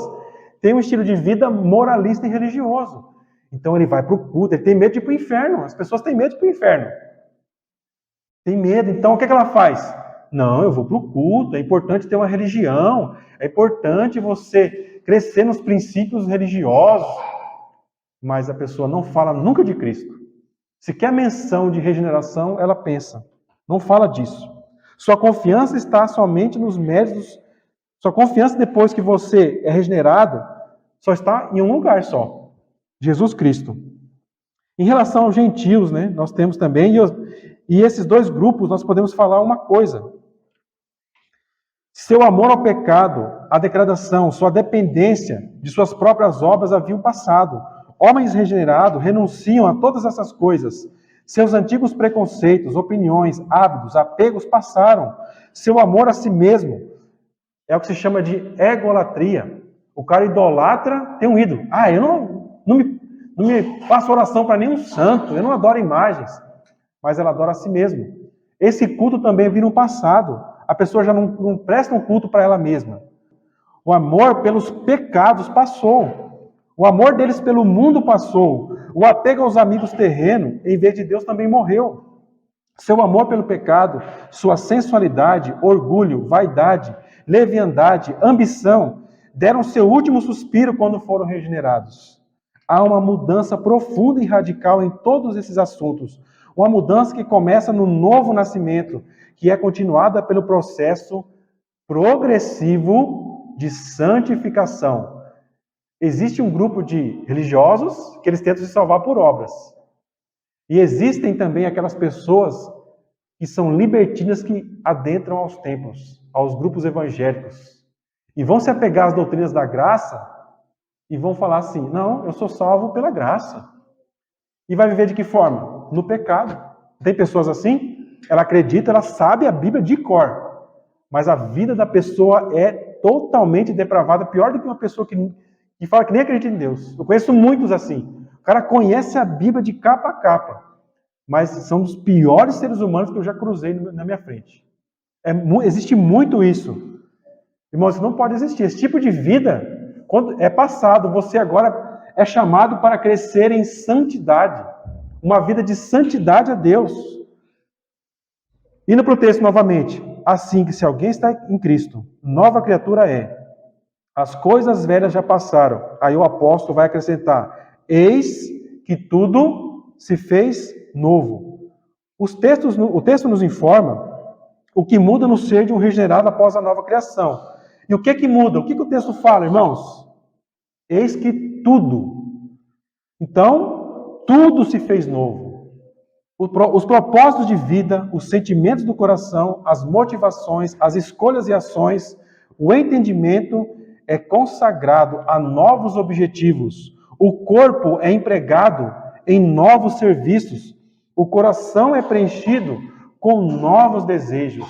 tem um estilo de vida moralista e religioso. Então ele vai para o culto, ele tem medo de ir para o inferno. As pessoas têm medo de ir para o inferno. Tem medo. Então o que ela faz? Não, eu vou para o culto, é importante ter uma religião, é importante você crescer nos princípios religiosos. Mas a pessoa não fala nunca de Cristo. Se quer menção de regeneração, ela pensa. Não fala disso. Sua confiança está somente nos méritos. Sua confiança depois que você é regenerado só está em um lugar só, Jesus Cristo. Em relação aos gentios, né, nós temos também, e esses dois grupos nós podemos falar uma coisa. Seu amor ao pecado, a degradação, sua dependência de suas próprias obras haviam passado. Homens regenerados renunciam a todas essas coisas. Seus antigos preconceitos, opiniões, hábitos, apegos passaram. Seu amor a si mesmo é o que se chama de egolatria. O cara idolatra, tem um ídolo. Eu não me faço oração para nenhum santo, eu não adoro imagens. Mas ela adora a si mesma. Esse culto também vira um passado. A pessoa já não presta um culto para ela mesma. O amor pelos pecados passou. O amor deles pelo mundo passou. O apego aos amigos terrenos, em vez de Deus, também morreu. Seu amor pelo pecado, sua sensualidade, orgulho, vaidade, leviandade, ambição, deram seu último suspiro quando foram regenerados. Há uma mudança profunda e radical em todos esses assuntos. Uma mudança que começa no novo nascimento, que é continuada pelo processo progressivo de santificação. Existe um grupo de religiosos que eles tentam se salvar por obras. E existem também aquelas pessoas que são libertinas que adentram aos templos, aos grupos evangélicos. E vão se apegar às doutrinas da graça e vão falar assim, não, eu sou salvo pela graça. E vai viver de que forma? No pecado. Tem pessoas assim? Ela acredita, ela sabe a Bíblia de cor. Mas a vida da pessoa é totalmente depravada, pior do que uma pessoa que fala que nem acredita em Deus. Eu conheço muitos assim. O cara conhece a Bíblia de capa a capa. Mas são dos piores seres humanos que eu já cruzei na minha frente. Existe muito isso. Irmãos, isso não pode existir. Esse tipo de vida, quando é passado, você agora é chamado para crescer em santidade. Uma vida de santidade a Deus. Indo para o texto novamente. Assim que se alguém está em Cristo, nova criatura é. As coisas velhas já passaram. Aí o apóstolo vai acrescentar. Eis que tudo se fez novo. O texto nos informa o que muda no ser de um regenerado após a nova criação. E o que muda? O que o texto fala, irmãos? Eis que tudo. Então, tudo se fez novo. Os propósitos de vida, os sentimentos do coração, as motivações, as escolhas e ações, o entendimento é consagrado a novos objetivos. O corpo é empregado em novos serviços. O coração é preenchido com novos desejos.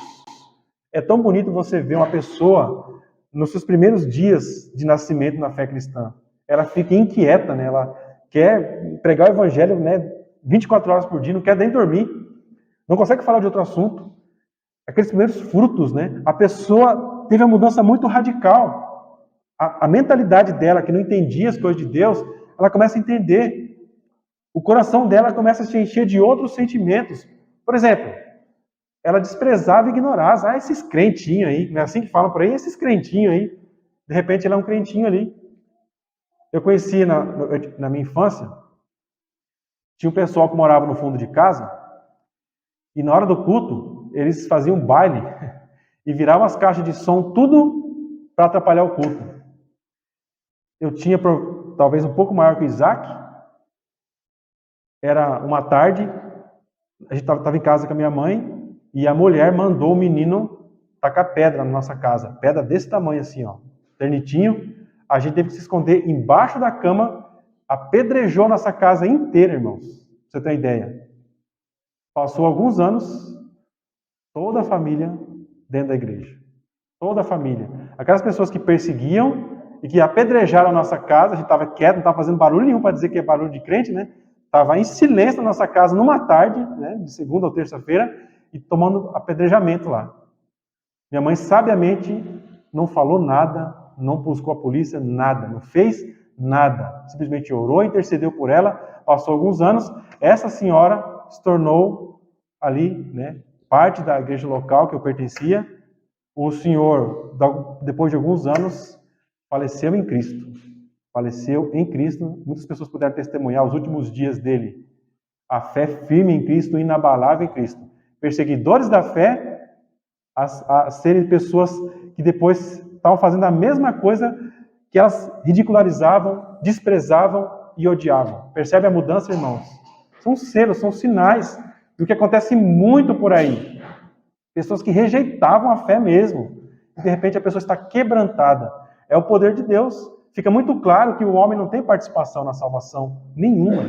É tão bonito você ver uma pessoa nos seus primeiros dias de nascimento na fé cristã. Ela fica inquieta, né? Ela quer pregar o evangelho, né? 24 horas por dia, não quer nem dormir, não consegue falar de outro assunto. Aqueles primeiros frutos, né? A pessoa teve uma mudança muito radical. A mentalidade dela, que não entendia as coisas de Deus, ela começa a entender. O coração dela começa a se encher de outros sentimentos. Por exemplo, ela desprezava e ignorava. Ah, esses crentinhos aí, não é assim que falam por aí? Esses crentinhos aí. De repente, ela é um crentinho ali. Eu conheci na minha infância, tinha um pessoal que morava no fundo de casa, e na hora do culto, eles faziam baile e viravam as caixas de som, tudo para atrapalhar o culto. Eu tinha talvez um pouco maior que o Isaac, era uma tarde, a gente estava em casa com a minha mãe, e a mulher mandou o menino tacar pedra na nossa casa, pedra desse tamanho assim, ó, ternitinho. A gente teve que se esconder embaixo da cama, apedrejou nossa casa inteira, irmãos. Pra você ter uma ideia. Passou alguns anos, toda a família dentro da igreja. Toda a família. Aquelas pessoas que perseguiam e que apedrejaram a nossa casa, a gente estava quieto, não estava fazendo barulho nenhum para dizer que é barulho de crente, né? Estava em silêncio na nossa casa numa tarde, né, de segunda ou terça-feira, e tomando apedrejamento lá. Minha mãe sabiamente não falou nada, não buscou a polícia, nada, não fez nada. Simplesmente orou, intercedeu por ela, passou alguns anos, essa senhora se tornou ali, né, parte da igreja local que eu pertencia. O senhor, depois de alguns anos, faleceu em Cristo. Faleceu em Cristo. Muitas pessoas puderam testemunhar os últimos dias dele. A fé firme em Cristo, inabalável em Cristo. Perseguidores da fé, a serem pessoas que depois estavam fazendo a mesma coisa que elas ridicularizavam, desprezavam e odiavam. Percebe a mudança, irmãos? São selos, são sinais do que acontece muito por aí. Pessoas que rejeitavam a fé mesmo. E de repente a pessoa está quebrantada. É o poder de Deus. Fica muito claro que o homem não tem participação na salvação nenhuma.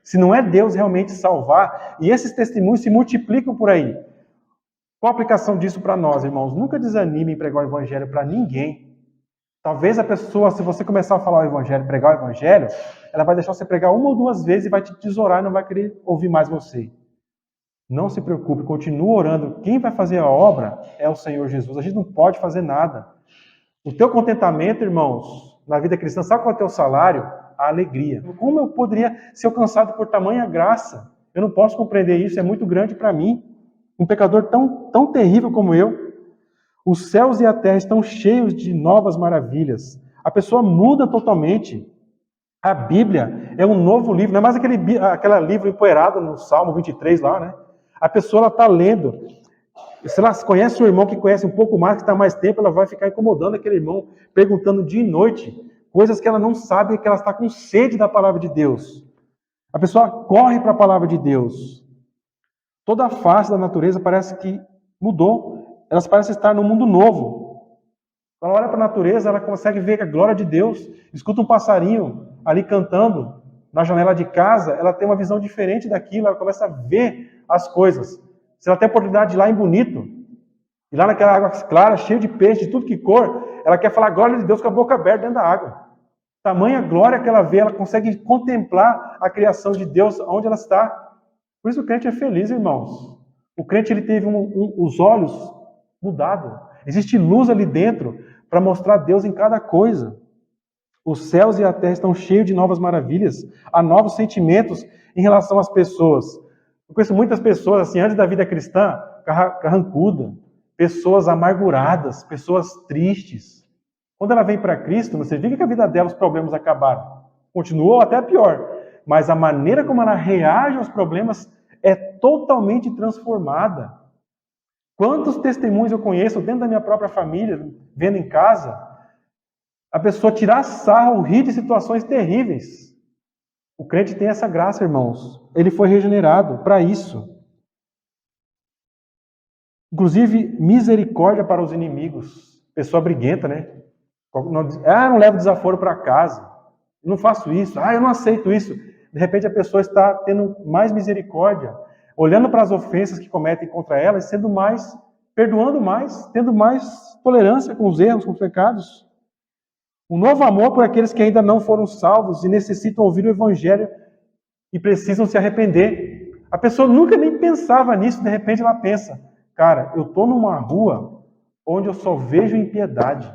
Se não é Deus realmente salvar, e esses testemunhos se multiplicam por aí. Qual a aplicação disso para nós, irmãos? Nunca desanime em pregar o evangelho para ninguém. Talvez a pessoa, se você começar a falar o evangelho, pregar o evangelho, ela vai deixar você pregar uma ou duas vezes e vai te tesourar e não vai querer ouvir mais você. Não se preocupe, continue orando. Quem vai fazer a obra é o Senhor Jesus. A gente não pode fazer nada. O teu contentamento, irmãos, na vida cristã, sabe qual é o teu salário? A alegria. Como eu poderia ser alcançado por tamanha graça? Eu não posso compreender isso, é muito grande para mim. Um pecador tão terrível como eu. Os céus e a terra estão cheios de novas maravilhas. A pessoa muda totalmente. A Bíblia é um novo livro, não é mais aquele livro empoeirado no Salmo 23 lá, né? A pessoa está lendo. Se ela conhece um irmão que conhece um pouco mais, que está mais tempo, ela vai ficar incomodando aquele irmão, perguntando dia e noite, coisas que ela não sabe, que ela está com sede da palavra de Deus. A pessoa corre para a palavra de Deus. Toda a face da natureza parece que mudou. Elas parecem estar num mundo novo. Quando ela olha para a natureza, ela consegue ver a glória de Deus. Escuta um passarinho ali cantando na janela de casa, ela tem uma visão diferente daquilo, ela começa a ver as coisas. Se ela tem a oportunidade de ir lá em Bonito, e lá naquela água clara, cheia de peixe, de tudo que cor, ela quer falar a glória de Deus com a boca aberta dentro da água. Tamanha glória que ela vê, ela consegue contemplar a criação de Deus onde ela está. Por isso o crente é feliz, irmãos. O crente ele teve os olhos mudados. Existe luz ali dentro para mostrar Deus em cada coisa. Os céus e a terra estão cheios de novas maravilhas. Há novos sentimentos em relação às pessoas. Eu conheço muitas pessoas, assim, antes da vida cristã, carrancuda, pessoas amarguradas, pessoas tristes. Quando ela vem para Cristo, você vê que a vida dela, os problemas acabaram. Continuou até pior. Mas a maneira como ela reage aos problemas é totalmente transformada. Quantos testemunhos eu conheço dentro da minha própria família, vendo em casa, a pessoa tirar sarro, rir de situações terríveis. O crente tem essa graça, irmãos. Ele foi regenerado para isso. Inclusive, misericórdia para os inimigos. Pessoa briguenta, né? Não levo desaforo para casa. Não faço isso. Eu não aceito isso. De repente, a pessoa está tendo mais misericórdia, olhando para as ofensas que cometem contra ela e sendo mais, perdoando mais, tendo mais tolerância com os erros, com os pecados. Um novo amor por aqueles que ainda não foram salvos e necessitam ouvir o Evangelho e precisam se arrepender. A pessoa nunca nem pensava nisso, de repente ela pensa, cara, eu estou numa rua onde eu só vejo impiedade,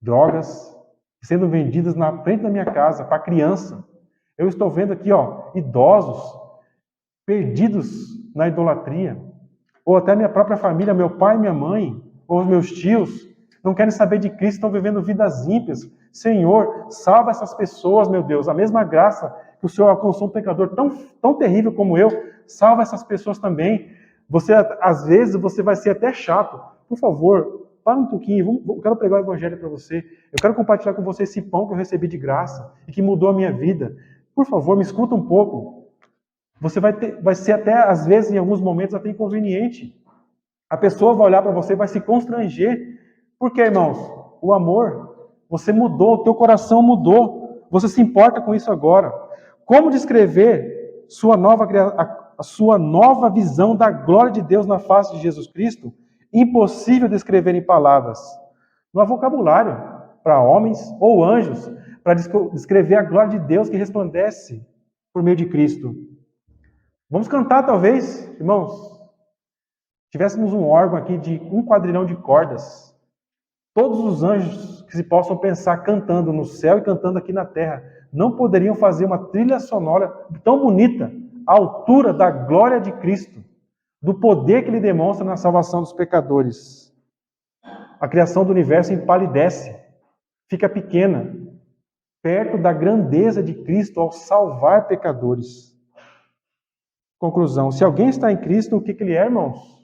drogas sendo vendidas na frente da minha casa para criança. Eu estou vendo aqui, idosos perdidos na idolatria, ou até minha própria família, meu pai e minha mãe, ou os meus tios, não querem saber de Cristo, estão vivendo vidas ímpias. Senhor, salva essas pessoas, meu Deus, a mesma graça que o Senhor alcançou um pecador tão terrível como eu, salva essas pessoas também. Às vezes, você vai ser até chato. Por favor, para um pouquinho, eu quero pregar o Evangelho para você. Eu quero compartilhar com você esse pão que eu recebi de graça e que mudou a minha vida. Por favor, me escuta um pouco. Você vai ser até, às vezes, em alguns momentos, até inconveniente. A pessoa vai olhar para você e vai se constranger. Por quê, irmãos? O amor. Você mudou, o teu coração mudou. Você se importa com isso agora. Como descrever a sua nova visão da glória de Deus na face de Jesus Cristo? Impossível descrever em palavras. Não há vocabulário para homens ou anjos para descrever a glória de Deus que resplandece por meio de Cristo. Vamos cantar, talvez, irmãos. Tivéssemos um órgão aqui de 1 quadrilhão de cordas. Todos os anjos que se possam pensar cantando no céu e cantando aqui na terra não poderiam fazer uma trilha sonora tão bonita à altura da glória de Cristo, do poder que Ele demonstra na salvação dos pecadores. A criação do universo empalidece, fica pequena, perto da grandeza de Cristo ao salvar pecadores. Conclusão, se alguém está em Cristo, o que ele é, irmãos?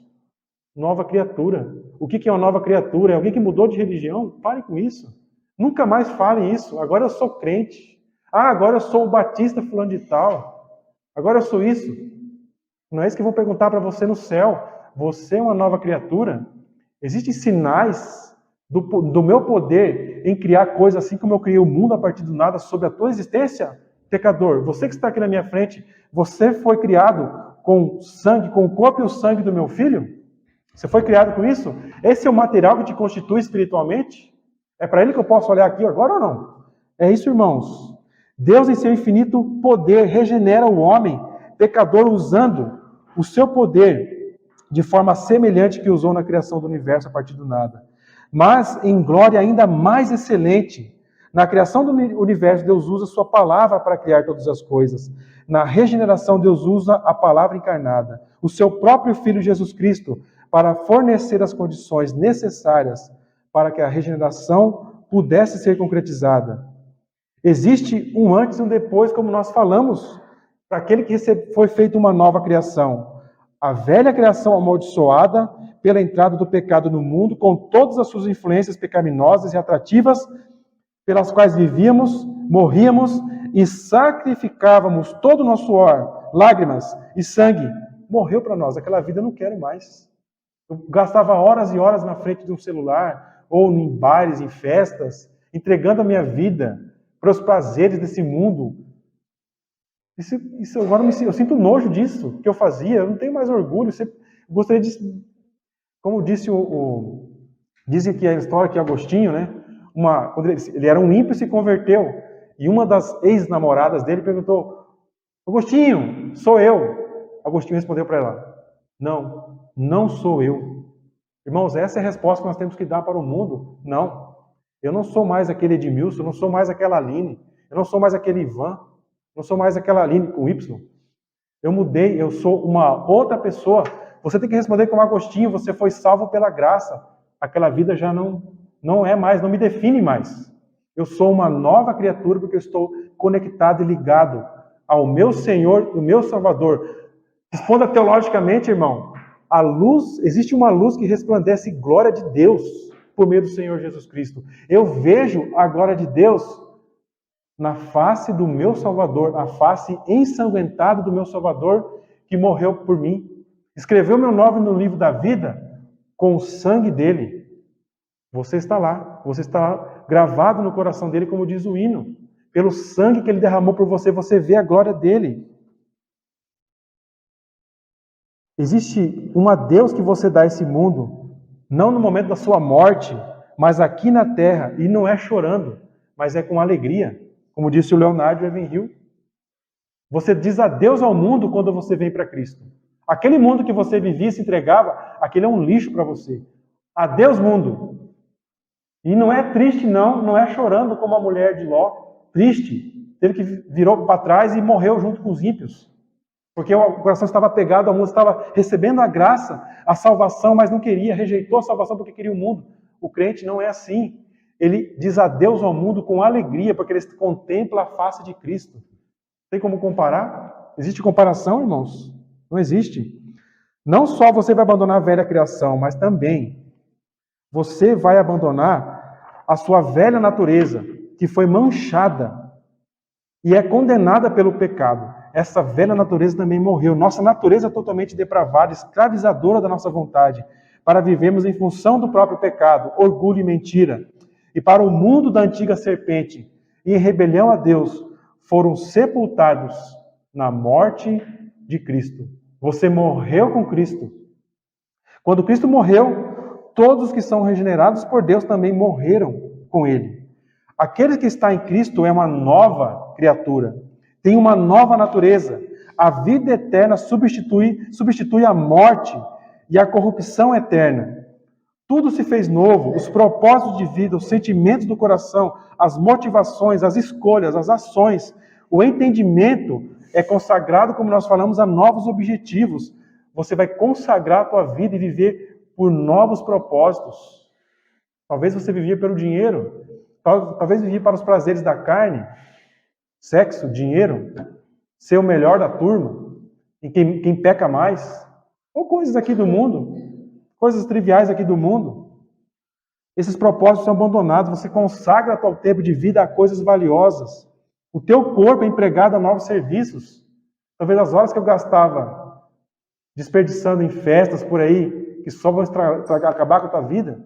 Nova criatura. O que é uma nova criatura? É alguém que mudou de religião? Pare com isso. Nunca mais fale isso. Agora eu sou crente. Agora eu sou o batista fulano de tal. Agora eu sou isso. Não é isso que vão perguntar para você no céu. Você é uma nova criatura? Existem sinais do meu poder em criar coisas assim como eu criei o mundo a partir do nada sob a tua existência? Pecador, você que está aqui na minha frente, você foi criado com sangue, com o corpo e o sangue do meu filho? Você foi criado com isso? Esse é o material que te constitui espiritualmente? É para ele que eu posso olhar aqui agora ou não? É isso, irmãos. Deus, em seu infinito poder, regenera o homem, pecador, usando o seu poder de forma semelhante que usou na criação do universo a partir do nada. Mas em glória ainda mais excelente. Na criação do universo, Deus usa a sua palavra para criar todas as coisas. Na regeneração, Deus usa a palavra encarnada, o seu próprio Filho Jesus Cristo, para fornecer as condições necessárias para que a regeneração pudesse ser concretizada. Existe um antes e um depois, como nós falamos, para aquele que foi feita uma nova criação. A velha criação amaldiçoada pela entrada do pecado no mundo, com todas as suas influências pecaminosas e atrativas, pelas quais vivíamos, morríamos e sacrificávamos todo o nosso suor, lágrimas e sangue. Morreu para nós. Aquela vida eu não quero mais. Eu gastava horas e horas na frente de um celular, ou em bares, em festas, entregando a minha vida para os prazeres desse mundo. Isso agora eu sinto nojo disso, que eu fazia, eu não tenho mais orgulho. Gostaria de, como disse dizem que a história que Agostinho, né? Quando ele era um ímpio e se converteu, e uma das ex-namoradas dele perguntou: Agostinho, sou eu. Agostinho respondeu para ela: não sou eu. Irmãos, essa é a resposta que nós temos que dar para o mundo. Não, eu não sou mais aquele Edmilson, eu não sou mais aquela Aline, eu não sou mais aquele Ivan, eu não sou mais aquela Aline com Y. Eu mudei, eu sou uma outra pessoa. Você tem que responder como Agostinho: você foi salvo pela graça. Aquela vida já não é mais, não me define mais. Eu sou uma nova criatura porque eu estou conectado e ligado ao meu Senhor, o meu Salvador. Responda teologicamente, irmão. Existe uma luz que resplandece glória de Deus por meio do Senhor Jesus Cristo. Eu vejo a glória de Deus na face do meu Salvador, na face ensanguentada do meu Salvador, que morreu por mim. Escreveu meu nome no livro da vida com o sangue dele. Você está lá gravado no coração dele, como diz o hino. Pelo sangue que ele derramou por você, você vê a glória dele. Existe um adeus que você dá a esse mundo, não no momento da sua morte, mas aqui na terra, e não é chorando, mas é com alegria, como disse o Leonardo Ravenhill. Você diz adeus ao mundo quando você vem para Cristo. Aquele mundo que você vivia e se entregava, aquele é um lixo para você. Adeus, mundo. E não é triste, não é chorando como a mulher de Ló. Triste. Teve que virou para trás e morreu junto com os ímpios. Porque o coração estava pegado ao mundo, estava recebendo a graça, a salvação, mas não queria, rejeitou a salvação porque queria o mundo. O crente não é assim. Ele diz adeus ao mundo com alegria, porque ele contempla a face de Cristo. Tem como comparar? Existe comparação, irmãos? Não existe. Não só você vai abandonar a velha criação, mas também você vai abandonar a sua velha natureza, que foi manchada e é condenada pelo pecado. Essa velha natureza também morreu. Nossa natureza é totalmente depravada, escravizadora da nossa vontade, para vivermos em função do próprio pecado, orgulho e mentira. E para o mundo da antiga serpente, em rebelião a Deus, foram sepultados na morte de Cristo. Você morreu com Cristo. Quando Cristo morreu, todos que são regenerados por Deus também morreram com Ele. Aquele que está em Cristo é uma nova criatura. Tem uma nova natureza. A vida eterna substitui a morte e a corrupção eterna. Tudo se fez novo, os propósitos de vida, os sentimentos do coração, as motivações, as escolhas, as ações, o entendimento é consagrado, como nós falamos, a novos objetivos. Você vai consagrar a tua vida e viver por novos propósitos. Talvez você vivia pelo dinheiro, talvez vivia para os prazeres da carne, sexo, dinheiro, ser o melhor da turma, e quem peca mais, ou coisas aqui do mundo, coisas triviais aqui do mundo. Esses propósitos são abandonados, você consagra o teu tempo de vida a coisas valiosas. O teu corpo é empregado a novos serviços. Talvez as horas que eu gastava desperdiçando em festas por aí, que só vão acabar com a tua vida,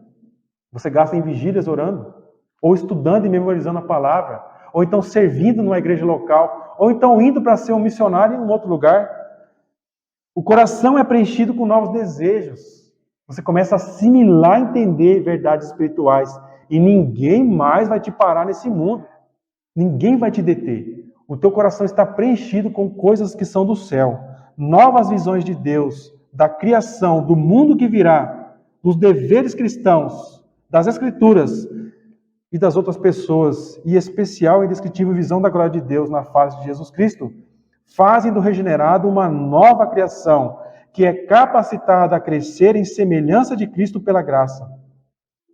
você gasta em vigílias orando, ou estudando e memorizando a palavra, ou então servindo numa igreja local, ou então indo para ser um missionário em um outro lugar. O coração é preenchido com novos desejos. Você começa a assimilar e entender verdades espirituais. E ninguém mais vai te parar nesse mundo. Ninguém vai te deter. O teu coração está preenchido com coisas que são do céu. Novas visões de Deus, da criação, do mundo que virá, dos deveres cristãos, das Escrituras e das outras pessoas, e especial e indescritível visão da glória de Deus na face de Jesus Cristo, fazem do regenerado uma nova criação, que é capacitada a crescer em semelhança de Cristo pela graça.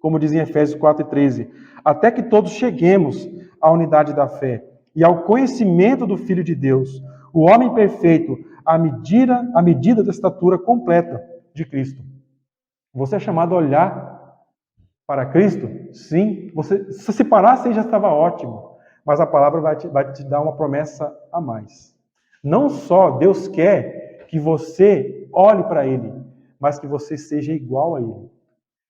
Como diz em Efésios 4:13, até que todos cheguemos à unidade da fé e ao conhecimento do Filho de Deus, o homem perfeito, à medida da estatura completa de Cristo. Você é chamado a olhar para Cristo? Sim. Se você parasse aí já estava ótimo, mas a palavra vai te dar uma promessa a mais. Não só Deus quer que você olhe para Ele, mas que você seja igual a Ele.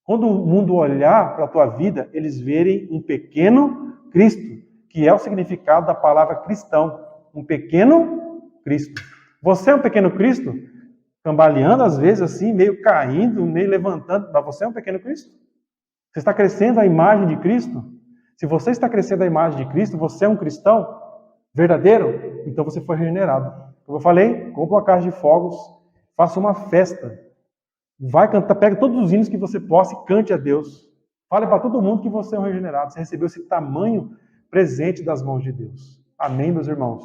Quando o mundo olhar para a tua vida, eles verem um pequeno Cristo, que é o significado da palavra cristão. Um pequeno Cristo. Você é um pequeno Cristo? Cambaleando às vezes assim, meio caindo, meio levantando, mas você é um pequeno Cristo? Você está crescendo a imagem de Cristo? Se você está crescendo a imagem de Cristo, você é um cristão verdadeiro? Então você foi regenerado. Como eu falei, compra uma caixa de fogos, faça uma festa. Vai cantar, pega todos os hinos que você possa e cante a Deus. Fale para todo mundo que você é um regenerado. Você recebeu esse tamanho presente das mãos de Deus. Amém, meus irmãos?